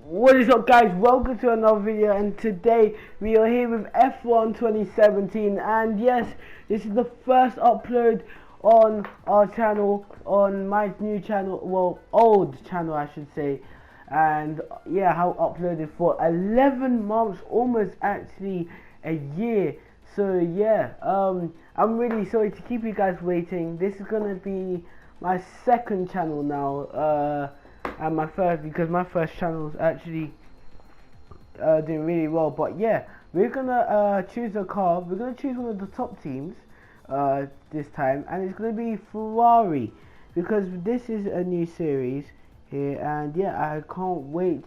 What is up, guys? Welcome to another video, and today we are here with F1 2017, and yes, this is the first upload on our channel, on my new channel, well, old channel I should say. And yeah, I uploaded for 11 months, almost actually a year. So yeah, I'm really sorry to keep you guys waiting. This is gonna be my second channel now, and my first, because my first channel is actually doing really well. But yeah, we're gonna choose a car. We're gonna choose one of the top teams this time, and it's gonna be Ferrari, because this is a new series here, and yeah, I can't wait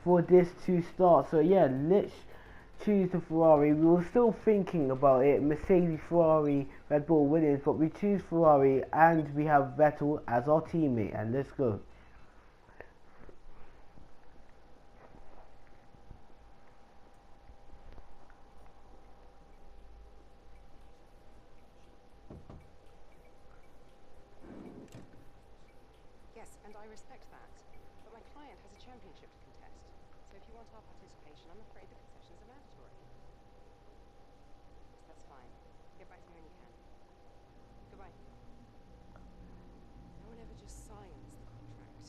for this to start. So yeah, let's choose the Ferrari. We were still thinking about it, Mercedes, Ferrari, Red Bull, Williams, but we choose Ferrari, and we have Vettel as our teammate, and let's go. Yes, and I respect that. But my client has a championship to contest. So if you want our participation, I'm afraid the concessions are mandatory. Yes, that's fine. Get back to me when you can. Goodbye. No one ever just signs the contract.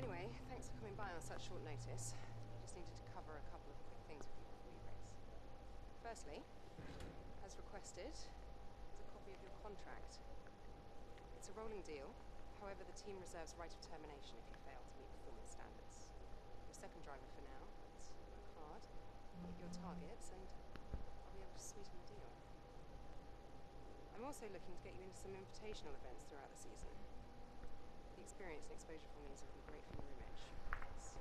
Anyway, thanks for coming by on such short notice. I just needed to cover a couple of quick things with you before you race. Firstly, as requested, it's a copy of your contract. It's a rolling deal. However, the team reserves right of termination if you fail to meet performance standards. You're second driver for now, but work hard, hit your targets, and I'll be able to sweeten the deal. I'm also looking to get you into some invitational events throughout the season. The experience and exposure from these will be great for your image. It's to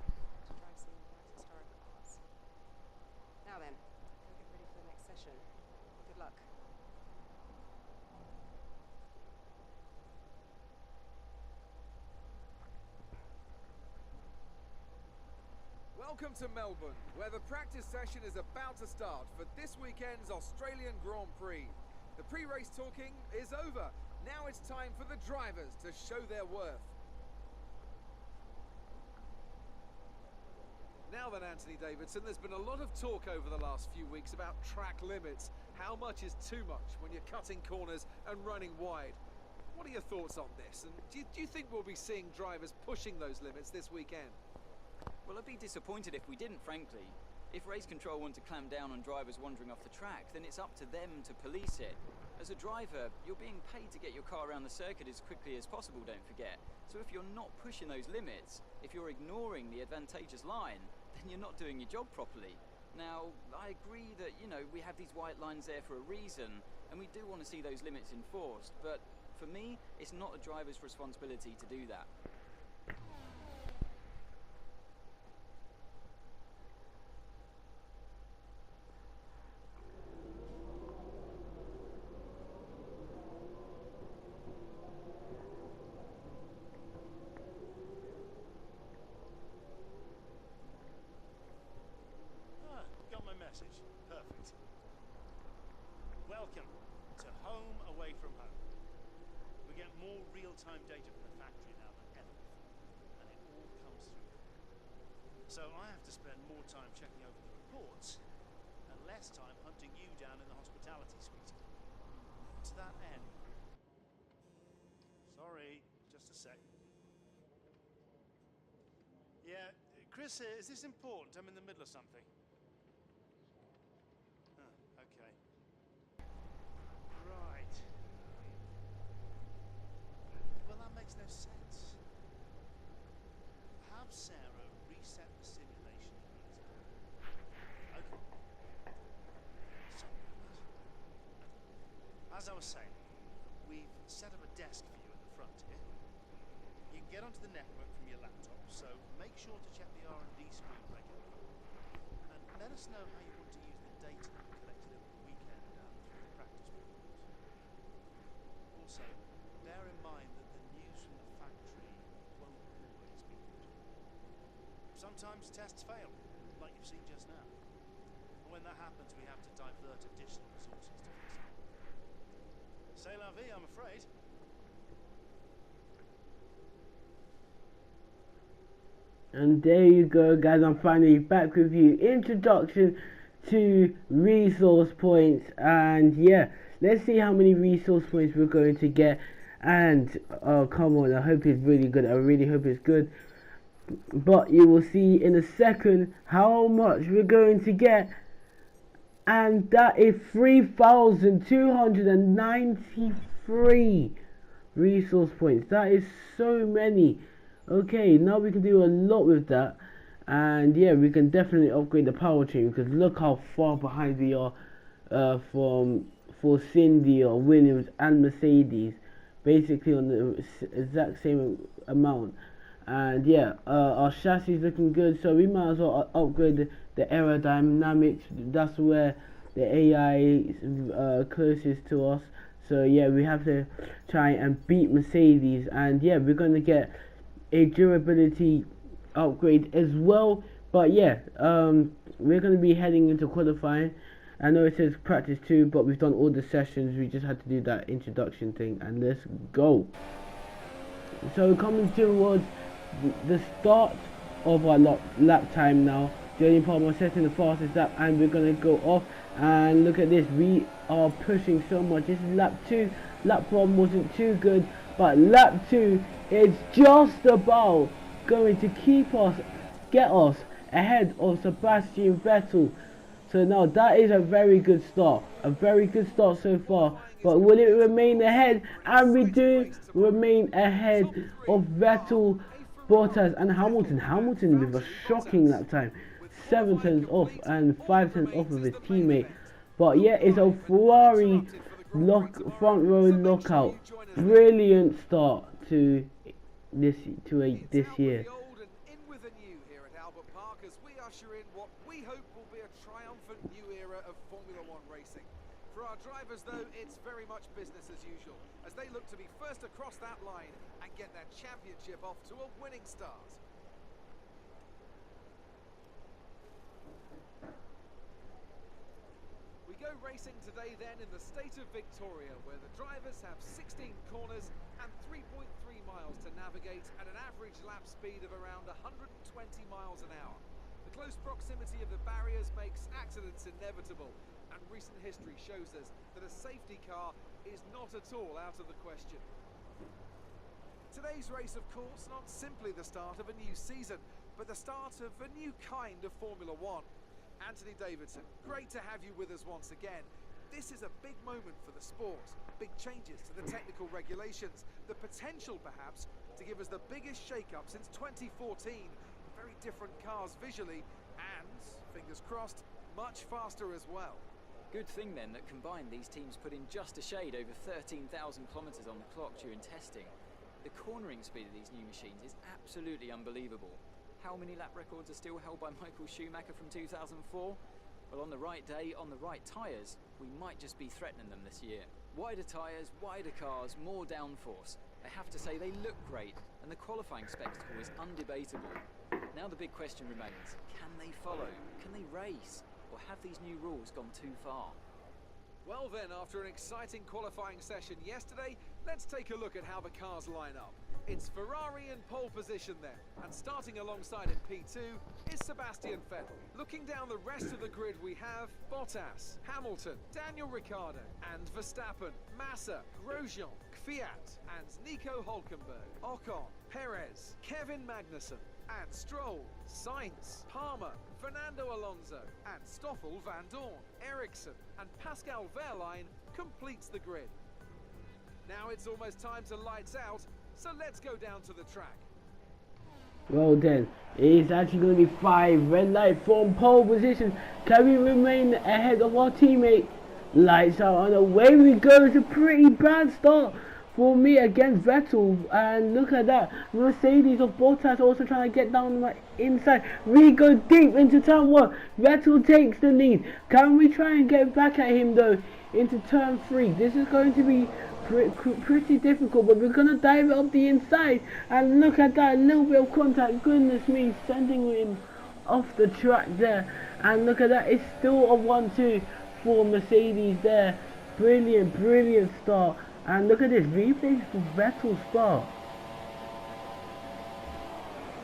drive some quite historic cars. Now then, go get ready for the next session. Good luck. Welcome to Melbourne, where the practice session is about to start for this weekend's Australian Grand Prix. The pre-race talking is over. Now it's time for the drivers to show their worth. Now then, Anthony Davidson, there's been a lot of talk over the last few weeks about track limits. How much is too much when you're cutting corners and running wide? What are your thoughts on this? And do you think we'll be seeing drivers pushing those limits this weekend? Well, I'd be disappointed if we didn't, frankly. If race control want to clamp down on drivers wandering off the track, then it's up to them to police it. As a driver, you're being paid to get your car around the circuit as quickly as possible, don't forget. So if you're not pushing those limits, if you're ignoring the advantageous line, then you're not doing your job properly. Now, I agree that, we have these white lines there for a reason, and we do want to see those limits enforced, but for me, it's not a driver's responsibility to do that. Message. Perfect. Welcome to home away from home. We get more real-time data from the factory now than ever before, and it all comes through. So I have to spend more time checking over the reports and less time hunting you down in the hospitality suite. To that end. Sorry, just a sec. Yeah, Chris, is this important? I'm in the middle of something. Okay. Right. Well, that makes no sense. Have Sarah reset the simulation, please. Okay. Sorry about that. As I was saying, we've set up a desk for you at the front here. You can get onto the network from your laptop, so make sure to check the R&D screen regularly. And let us know how you want to use the data collected over the weekend through the practice reports. Also, bear in mind that the news from the factory won't always be good. Sometimes tests fail, like you've seen just now. And when that happens, we have to divert additional resources to fix it. C'est la vie, I'm afraid. And there you go, guys, I'm finally back with you. Introduction to resource points, and yeah, let's see how many resource points we're going to get. And oh, come on, I hope it's really good. I really hope it's good. But you will see in a second how much we're going to get. And that is 3,293 resource points. That is so many. Okay, now we can do a lot with that. And yeah, we can definitely upgrade the powertrain, because look how far behind we are from Force India, Williams and Mercedes, basically on the exact same amount. And yeah, our chassis is looking good, so we might as well upgrade the aerodynamics. That's where the AI is closest to us. So yeah, we have to try and beat Mercedes. And yeah, we're going to get a durability upgrade as well. But yeah, we're going to be heading into qualifying. I know it says practice 2, but we've done all the sessions. We just had to do that introduction thing, and let's go. So we're coming towards the start of our lap time now. Jody Palmer setting the fastest lap, and we're going to go off. And look at this, we are pushing so much. This is lap 2. Lap 1 wasn't too good, but lap 2 is just about going to get us ahead of Sebastian Vettel. So now that is a very good start. A very good start so far. But will it remain ahead? And we do remain ahead of Vettel, Bottas and Hamilton. Hamilton with a shocking lap time. 7 tenths off and 5 tenths off of his teammate. But yeah, it's a Ferrari front row lockout. Brilliant start to this year. For our drivers, though, it's very much business as usual, as they look to be first across that line and get their championship off to a winning start. We go racing today then in the state of Victoria, where the drivers have 16 corners and 3.3 miles to navigate at an average lap speed of around 120 miles an hour. The close proximity of the barriers makes accidents inevitable, and recent history shows us that a safety car is not at all out of the question. Today's race, of course, not simply the start of a new season, but the start of a new kind of Formula One. Anthony Davidson, great to have you with us once again. This is a big moment for the sport. Big changes to the technical regulations, the potential perhaps to give us the biggest shake-up since 2014. Very different cars visually, and, fingers crossed, much faster as well. Good thing then that combined these teams put in just a shade over 13,000 kilometers on the clock during testing. The cornering speed of these new machines is absolutely unbelievable. How many lap records are still held by Michael Schumacher from 2004? Well, on the right day, on the right tyres, we might just be threatening them this year. Wider tyres, wider cars, more downforce. I have to say they look great, and the qualifying spectacle is undebatable. Now the big question remains, can they follow? Can they race? Or have these new rules gone too far? Well then, after an exciting qualifying session yesterday, let's take a look at how the cars line up. It's Ferrari in pole position there, and starting alongside in P2 is Sebastian Vettel. Looking down the rest of the grid, we have Bottas, Hamilton, Daniel Ricciardo, and Verstappen, Massa, Grosjean, Kvyat, and Nico Hülkenberg, Ocon, Perez, Kevin Magnussen, and Stroll, Sainz, Palmer, Fernando Alonso, and Stoffel Van Dorn. Ericsson and Pascal Wehrlein completes the grid. Now it's almost time to lights out, so let's go down to the track. Well then, it's actually going to be 5 red light from pole position. Can we remain ahead of our teammate? Lights out and away we go. It's a pretty bad start for me against Vettel, and look at that, Mercedes of Bottas also trying to get down my inside. We go deep into turn 1. Vettel takes the lead. Can we try and get back at him though into turn 3? This is going to be pretty difficult, but we're going to dive it up the inside, and look at that, a little bit of contact, goodness me, sending him off the track there. And look at that, it's still a 1-2 for Mercedes there. Brilliant start. And look at this, replay for Vettel's start.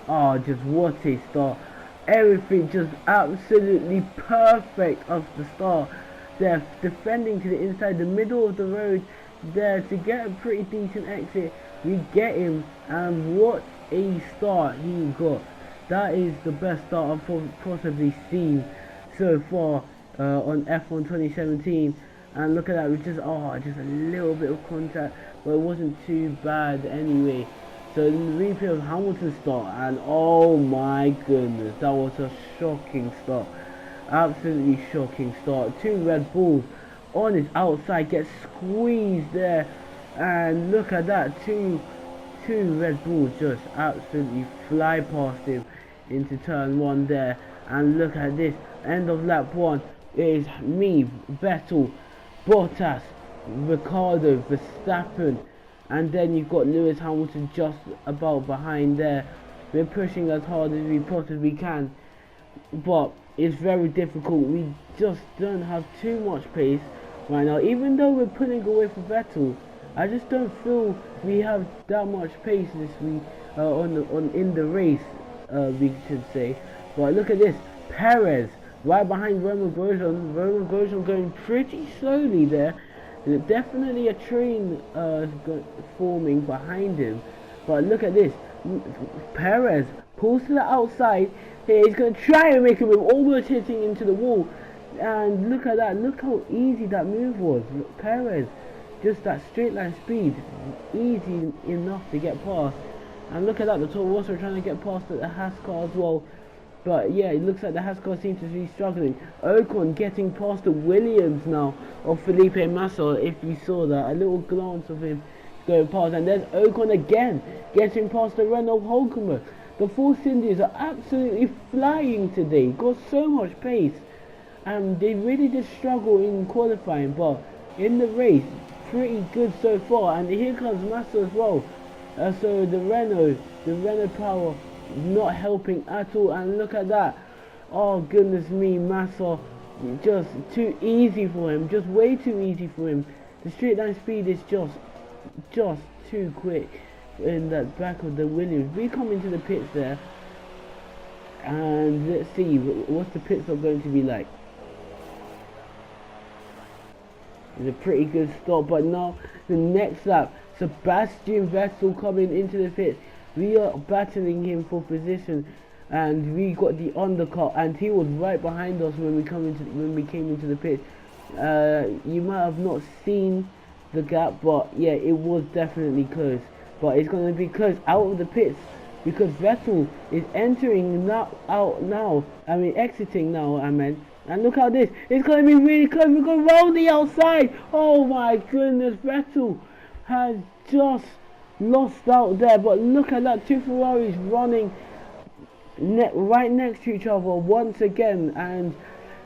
Oh, just what a start. Everything just absolutely perfect off the start. They're defending to the inside, the middle of the road there to get a pretty decent exit. We get him, and what a start he got. That is the best start I've possibly seen so far on F1 2017. And look at that, with just a little bit of contact, but it wasn't too bad anyway. So the replay of Hamilton's start, and oh my goodness, that was a shocking start. Absolutely shocking start. Two Red Bulls on his outside, get squeezed there, and look at that, two Red Bulls just absolutely fly past him into turn one there. And look at this, end of lap one. It is me, Vettel, Bottas, Ricardo, Verstappen, and then you've got Lewis Hamilton just about behind there. We're pushing as hard as we possibly can, but it's very difficult. We just don't have too much pace right now. Even though we're pulling away from Vettel, I just don't feel we have that much pace this week in the race, we should say. But look at this, Perez right behind Roman Grosjean. Roman Grosjean going pretty slowly there. There's definitely a train forming behind him. But look at this, Perez pulls to the outside. He's going to try and make a move, almost hitting into the wall. And look at that, look how easy that move was. Look, Perez, just that straight line speed, easy enough to get past. And look at that, the Toro Rosso trying to get past the Haas car as well. But yeah, it looks like the Haas car seems to be struggling. Ocon getting past the Williams now of Felipe Massa, if you saw that. A little glance of him going past. And there's Ocon again, getting past the Renault Hulkenberg. The Force Indians are absolutely flying today. Got so much pace. And they really did struggle in qualifying. But in the race, pretty good so far. And here comes Massa as well. So the Renault power not helping at all. And look at that, oh goodness me, Massa, just too easy for him, just way too easy for him. The straight line speed is just too quick in that back of the Williams. We come into the pits there, and let's see what's the pit stop going to be like. It's a pretty good stop, but now the next lap, Sebastian Vettel coming into the pits. We are battling him for position, and we got the undercut, and he was right behind us when we came into the pit. You might have not seen the gap, but yeah, it was definitely close. But it's going to be close out of the pits, because Vettel is exiting now. And look how this, it's going to be really close. We're going round the outside. Oh my goodness, Vettel has just lost out there. But look at that, two Ferraris running right next to each other once again. And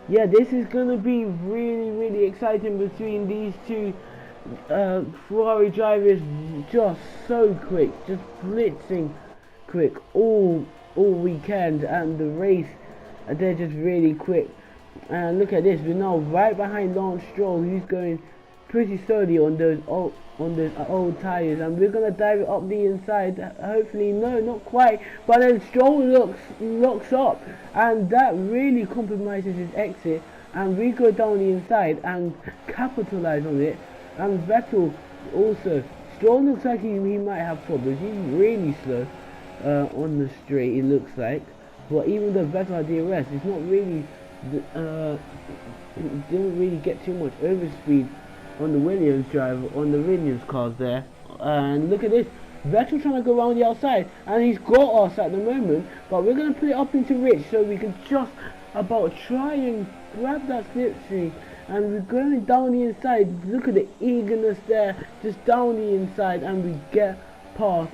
yeah, this is going to be really exciting between these two Ferrari drivers. Just so quick, just blitzing quick all weekend, and the race, they're just really quick. And look at this, we're now right behind Lance Stroll, who's going pretty slowly on those old tires, and we're gonna dive it up the inside. Hopefully, no, not quite, but then Stroll locks up, and that really compromises his exit, and we go down the inside and capitalize on it. And Vettel also, Stroll looks like he might have problems. He's really slow on the straight, it looks like. But even though Vettel had DRS, it's not really didn't really get too much overspeed on the Williams cars there. And look at this, Vettel trying to go around the outside, and he's got us at the moment, but we're going to put it up into Rich so we can just about try and grab that slipstream. And we're going down the inside. Look at the eagerness there, just down the inside, and we get past,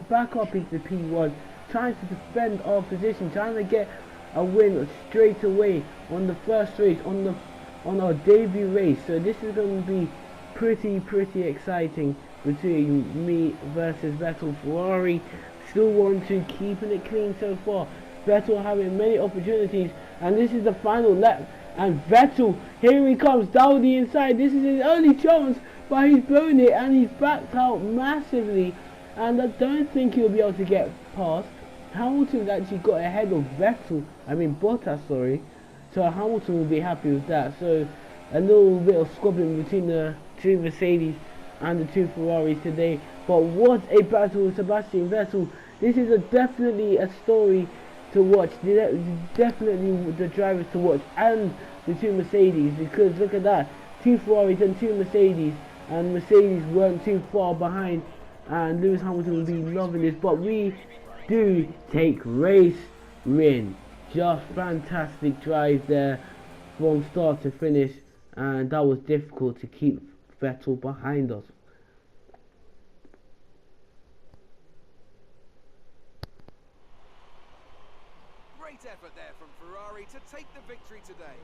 back up into P1, trying to defend our position, trying to get a win straight away on the first race, on our debut race. So this is going to be pretty exciting between me versus Vettel. Ferrari still want to keeping it clean so far. Vettel having many opportunities, and this is the final lap. And Vettel, here he comes down the inside. This is his only chance, but he's blown it, and he's backed out massively. And I don't think he'll be able to get past. Hamilton actually got ahead of Bottas, sorry. So Hamilton will be happy with that. So a little bit of squabbling between the two Mercedes and the two Ferraris today. But what a battle with Sebastian Vettel. This is definitely a story to watch. Definitely the drivers to watch, and the two Mercedes, because look at that. Two Ferraris and two Mercedes, and Mercedes weren't too far behind, and Lewis Hamilton will be loving this. But we do take race win. Just fantastic drive there from start to finish, and that was difficult to keep Vettel behind us. Great effort there from Ferrari to take the victory today.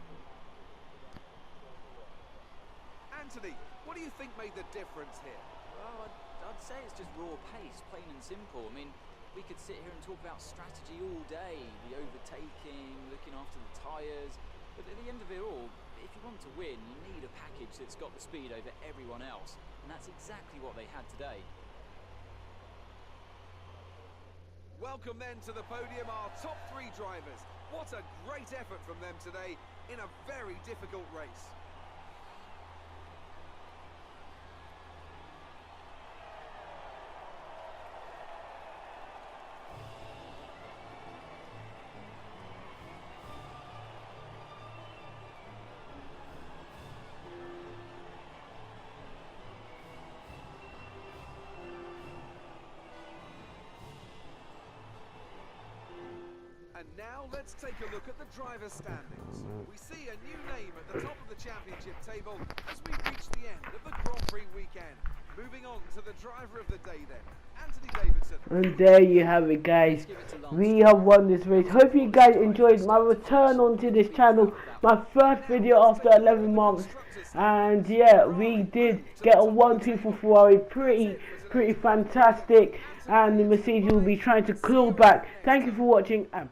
Anthony, what do you think made the difference here? Well, I'd say it's just raw pace, plain and simple. I mean, we could sit here and talk about strategy all day, the overtaking, looking after the tyres, but at the end of it all, if you want to win, you need a package that's got the speed over everyone else, and that's exactly what they had today. Welcome then to the podium, our top three drivers. What a great effort from them today in a very difficult race. And now let's take a look at the driver standings. We see a new name at the top of the championship table as we reach the end of the Grand Prix weekend. Moving on to the driver of the day then, Anthony Davidson. And there you have it, guys. We have won this race. Hope you guys enjoyed my return onto this channel, my first video after 11 months. And yeah, we did get a 1-2 for Ferrari, pretty fantastic. And the Mercedes will be trying to claw back. Thank you for watching, and